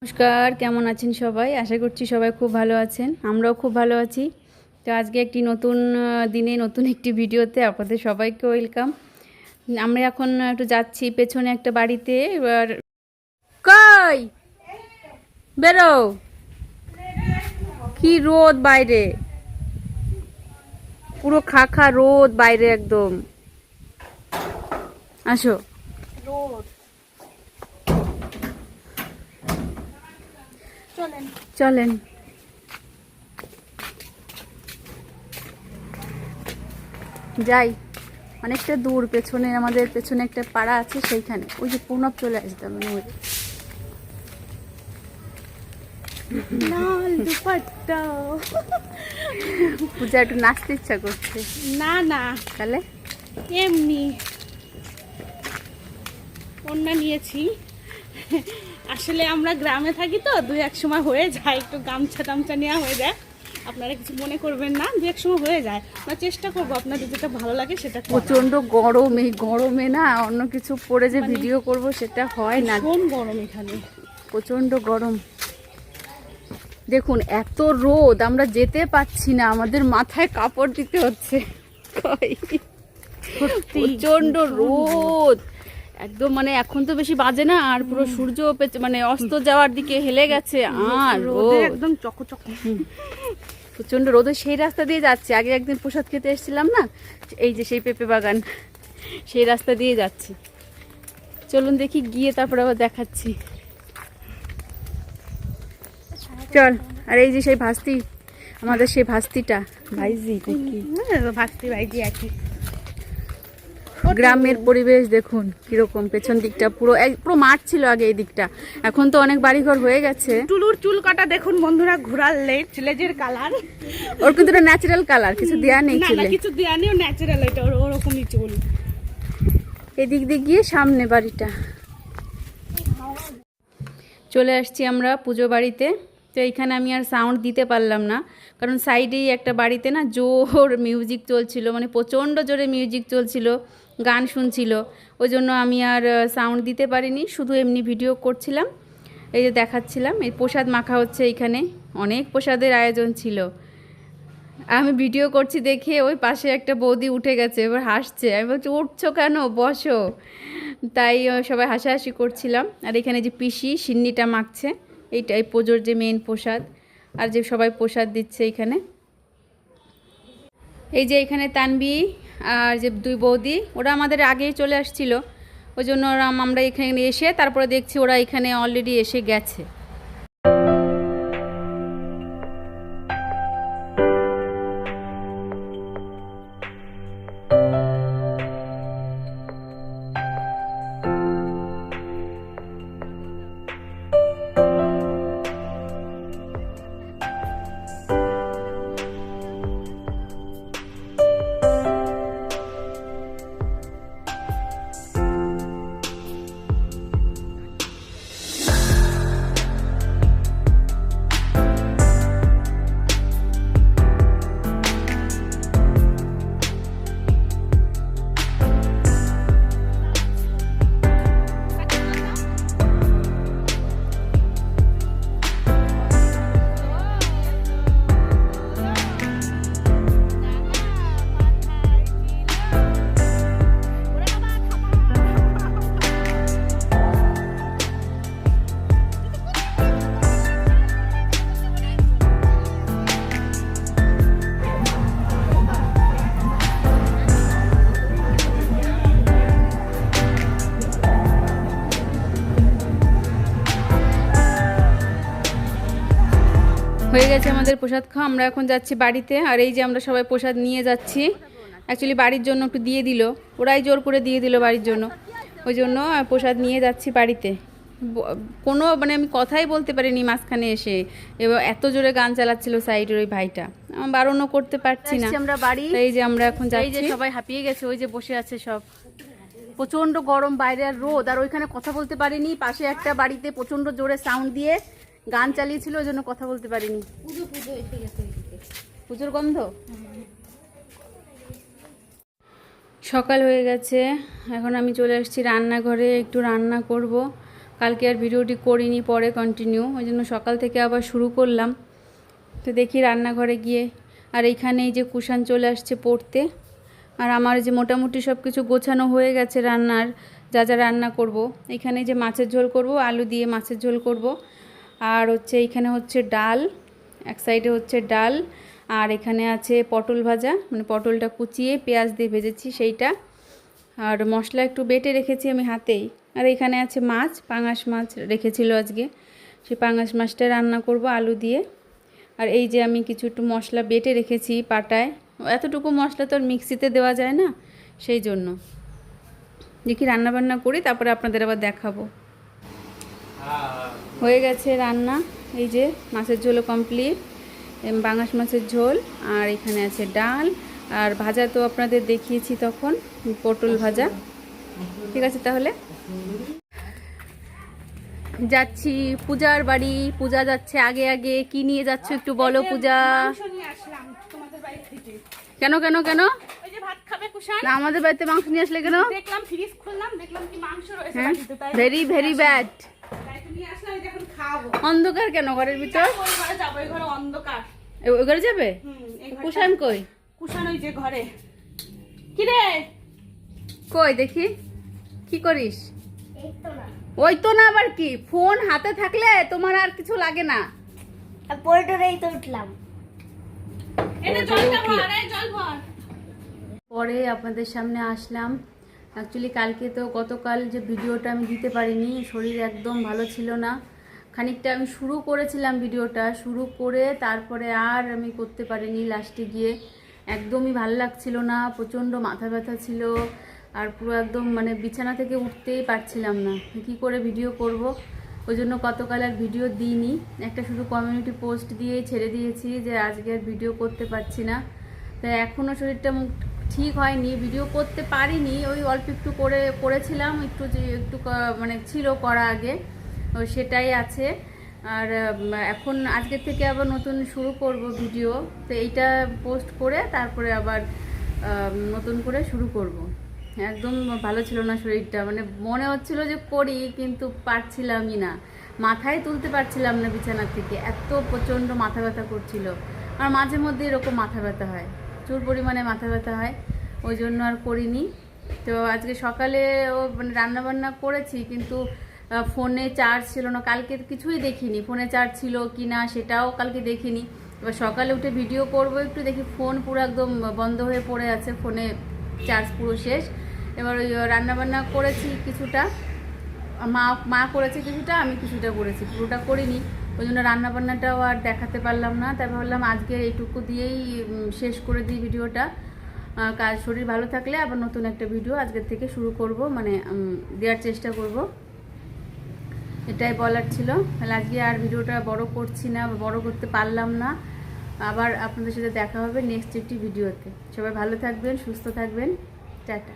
নমস্কার, কেমন আছেন সবাই? আশা করছি সবাই খুব ভালো আছেন। আমরাও খুব ভালো আছি। তো আজকে একটি নতুন দিনে নতুন একটি ভিডিওতে আপনাদের সবাইকে ওয়েলকাম। আমরা এখন একটু যাচ্ছি পেছনে একটা বাড়িতে। এবার কই বেরো, কি রোদ বাইরে, পুরো খা রোদ বাইরে একদম। আসো, চলেন। যাই, অনেকটা দূর। পেছনে আমাদের পেছনে একটা পাড়া আছে, সেইখানে ওই যে পূর্ণব চলে আসতাম মানে ওই লাল দুপাট্টা। পূজা একটু নাচতে ইচ্ছা করছে। না না, তাহলে এমনি ওড়না নিয়েছি। আসলে আমরা গ্রামে থাকি তো দুই এক সময় হয়ে যায়, একটু গামছা টামছা নেওয়া হয়ে যায়। আপনারা কিছু মনে করবেন না, দুই এক সময় হয়ে যায়। আমরা চেষ্টা করবো আপনাদের যেটা ভালো লাগে সেটা করার। প্রচন্ড গরম, এই গরমে না অন্য কিছু পরে যে ভিডিও করব সেটা হয় না। কোন গরম এখানে, প্রচন্ড গরম। দেখুন এত রোদ, আমরা যেতে পারছি না, আমাদের মাথায় কাপড় দিতে হচ্ছে। প্রচন্ড রোদ একদম, মানে এখন তো বেশি বাজে না, আর পুরো সূর্য মানে অস্ত যাওয়ার দিকে হেলে গেছে। আর রোদে একদম চকচক। প্রচন্ড রোদে সেই রাস্তা দিয়ে যাচ্ছে। আগে একদিন প্রসাদ খেতে এসেছিলাম না, এই যে সেই পেঁপে বাগান, সেই রাস্তা দিয়ে যাচ্ছি। চলুন দেখি, গিয়ে তারপরে আবার দেখাচ্ছি। চল। আর এই যে সেই ভাস্তি, আমাদের সেই ভাস্তিটা ভাইজি, ভাস্তি ভাইজি একই। গ্রামের পরিবেশ দেখুন কিরকম। পেছন দিকটা পুরো পুরো মাঠ ছিল আগে, এই দিকটা। এখন তো অনেক বাড়িঘর হয়ে গেছে। টুলুর চুল কাটা দেখুন বন্ধুরা, ঘোরার লেজের কালার। ওর কিন্তু এটা ন্যাচারাল কালার, কিছু দেয়া নেই না চুলে। না, কিছু দেয়া নেই, ন্যাচারাল, এটা ওরকমই চুল। এদিক দিয়ে গিয়ে সামনে বাড়িটা। চলে আসছি আমরা পুজো বাড়িতে। তো এইখানে আমি আর সাউন্ড দিতে পারলাম না, কারণ সাইডেই একটা বাড়িতে না জোর মিউজিক চলছিল, মানে প্রচণ্ড জোরে মিউজিক চলছিল, গান শুনছিল। ওই জন্য আমি আর সাউন্ড দিতে পারিনি, শুধু এমনি ভিডিও করছিলাম। এই যে দেখাচ্ছিলাম, এই প্রসাদ মাখা হচ্ছে এইখানে, অনেক প্রসাদের আয়োজন ছিল। আমি ভিডিও করছি দেখে ওই পাশে একটা বৌদি উঠে গেছে, এবার হাসছে। আমি বলছি উঠছো কেন, বসো। তাই সবাই হাসাহাসি করছিলাম। আর এখানে যে পিসি সিন্নিটা মাখছে, এই পুজোর যে মেন প্রসাদ, আর যে সবাই প্রসাদ দিচ্ছে এখানে। এই যে এখানে তানবি আর যে দুই বৌদি, ওরা আমাদের আগেই চলে আসছিল। ওই জন্য আমরা এখানে এসে তারপরে দেখছি ওরা এখানে অলরেডি এসে গেছে। হয়ে গেছে আমাদের প্রসাদ খাওয়া, আমরা এখন যাচ্ছি বাড়িতে। আর এই যে আমরা সবাই প্রসাদ নিয়ে যাচ্ছি, অ্যাকচুয়ালি বাড়ির জন্য একটু দিয়ে দিল, ওরাই জোর করে দিয়ে দিল বাড়ির জন্য। ওই জন্য প্রসাদ নিয়ে যাচ্ছি বাড়িতে। কোনো মানে আমি কথাই বলতে পারিনি মাঝখানে এসে, এবার এত জোরে গান চালাচ্ছিল সাইডের ওই ভাইটা, আমি বারণও করতে পারছি না। আমরা বাড়ি, এই যে আমরা এখন যাই, যে সবাই হাঁপিয়ে গেছে, ওই যে বসে আছে সব। প্রচণ্ড গরম বাইরে আর রোদ, আর ওইখানে কথা বলতে পারিনি। পাশে একটা বাড়িতে প্রচণ্ড জোরে সাউন্ড দিয়ে গান চালিয়েছিল, ওই জন্য কথা বলতে পারিনি। পুজোর গন্ধ। সকাল হয়ে গেছে, এখন আমি চলে আসছি রান্নাঘরে, একটু রান্না করব। কালকে আর ভিডিওটি করিনি, পরে কন্টিনিউ, ওই জন্য সকাল থেকে আবার শুরু করলাম। তো দেখি রান্নাঘরে গিয়ে, আর এইখানে এই যে কুষাণ চলে আসছে পড়তে, আর আমার যে মোটামুটি সব কিছু গোছানো হয়ে গেছে রান্নার, যা যা রান্না করব। এখানে যে মাছের ঝোল করব, আলু দিয়ে মাছের ঝোল করব, আর হচ্ছে এইখানে হচ্ছে ডাল, এক সাইডে হচ্ছে ডাল, আর এখানে আছে পটল ভাজা, মানে পটলটা কুচিয়ে পেঁয়াজ দিয়ে ভেজেছি সেইটা, আর মশলা একটু বেটে রেখেছি আমি হাতেই। আর এখানে আছে মাছ, পাঙাশ মাছ রেখেছিল আজকে, সেই পাঙাশ মাছটা রান্না করব আলু দিয়ে। আর এই যে আমি কিছু একটু মশলা বেটে রেখেছি পাটায়, এতটুকু মশলা তো আর মিক্সিতে দেওয়া যায় না, সেই জন্য দেখি রান্নাবান্না করি, তারপরে আপনাদের আবার দেখাবো। হয়ে গেছে রান্না, এই যে মাছের ঝোলও কমপ্লিট, পাঙাশ মাছের ঝোল, আর এখানে আছে ডাল, আর ভাজা তো আপনাদের দেখিয়েছি তখন, পটল ভাজা। ঠিক আছে, তাহলে যাচ্ছি পূজার বাড়ি। পূজা যাচ্ছে আগে আগে। কি নিয়ে যাচ্ছ একটু বলো পূজা? মাংস নিয়ে আসলাম তোমাদের বাড়ি থেকে। কেন কেন কেন? ওই যে ভাত খাবে কুষাণ, না, আমাদের বাড়িতে মাংস নিয়ে আসলে কেন? দেখলাম ফ্রিজ খুললাম, দেখলাম কি মাংস রয়েছে হ্যাঁ, বাড়িতে, তাই ভেরি ভেরি ব্যাড। তাই তো নিয়ে আসলাম, এই যে এখন খাবো। অন্ধকার কেন ঘরের ভিতর? ওই ঘরে যাবো, ওই ঘরে অন্ধকার। ওই ঘরে যাবে? এই ঘরটা- কুষাণ কই? কুষাণ ওই যে ঘরে। কি রে? কই দেখি, কি করিস? ওই তো না, আবার কি? ফোন হাতে থাকলে তোমার আর কিছু লাগে না। পরে তো উঠলাম। এটা জলটা ভর, এই জল ভর। পরে আপনাদের সামনে আসলাম। অ্যাকচুয়ালি কালকে তো, গতকাল যে ভিডিওটা আমি দিতে পারিনি, শরীর একদম ভালো ছিল না। খানিকটা আমি শুরু করেছিলাম ভিডিওটা, শুরু করে তারপরে আর আমি করতে পারিনি। লাস্টে গিয়ে একদমই ভালো লাগছিল না, প্রচণ্ড মাথা ব্যথা ছিল, আর পুরো একদম মানে বিছানা থেকে উঠতেই পারছিলাম না, কী করে ভিডিও করব। ওই জন্য গতকাল আর ভিডিও দিইনি, একটা শুধু কমিউনিটি পোস্ট দিয়েই ছেড়ে দিয়েছি যে আজকে আর ভিডিও করতে পারছি না। তাই এখনও শরীরটা ঠিক হয়নি, ভিডিও করতে পারিনি। ওই অল্প একটু করেছিলাম, একটু যে একটু মানে ছিল করা আগে, সেটাই আছে। আর এখন আজকের থেকে আবার নতুন শুরু করব ভিডিও, তো এইটা পোস্ট করে তারপরে আবার নতুন করে শুরু করব। একদম ভালো ছিল না শরীরটা, মানে মনে হচ্ছিল যে করি, কিন্তু পারছিলামই না, মাথায় তুলতে পারছিলাম না বিছানা থেকে, এত প্রচণ্ড মাথা ব্যথা করছিল। আর মাঝে মধ্যে এরকম মাথা ব্যথা হয়, প্রচুর পরিমাণে মাথা ব্যথা হয়, ওই জন্য আর করিনি। তো আজকে সকালে মানে রান্নাবান্না করেছি, কিন্তু ফোনে চার্জ ছিল না, কালকে কিছুই দেখিনি ফোনে চার্জ ছিল কি না, সেটাও কালকে দেখিনি। এবার সকালে উঠে ভিডিও করব একটু, দেখি ফোন পুরো একদম বন্ধ হয়ে পড়ে আছে, ফোনে চার্জ পুরো শেষ। এবার ওই রান্নাবান্না করেছি কিছুটা, মা করেছে কিছুটা, আমি কিছুটা করেছি, পুরোটা করিনি, ওই জন্য রান্নাবান্নাটাও আর দেখাতে পারলাম না। তাই ভাবলাম আজকে এইটুকু দিয়েই শেষ করে দিই ভিডিওটা। কাজ শরীর ভালো থাকলে আবার নতুন একটা ভিডিও আজকের থেকে শুরু করব, মানে দেওয়ার চেষ্টা করব, এটাই বলার ছিল। তাহলে আজকে আর ভিডিওটা বড় করছি না, বড় করতে পারলাম না। আবার আপনাদের সাথে দেখা হবে নেক্সট একটি ভিডিওতে। সবাই ভালো থাকবেন, সুস্থ থাকবেন, টাটা।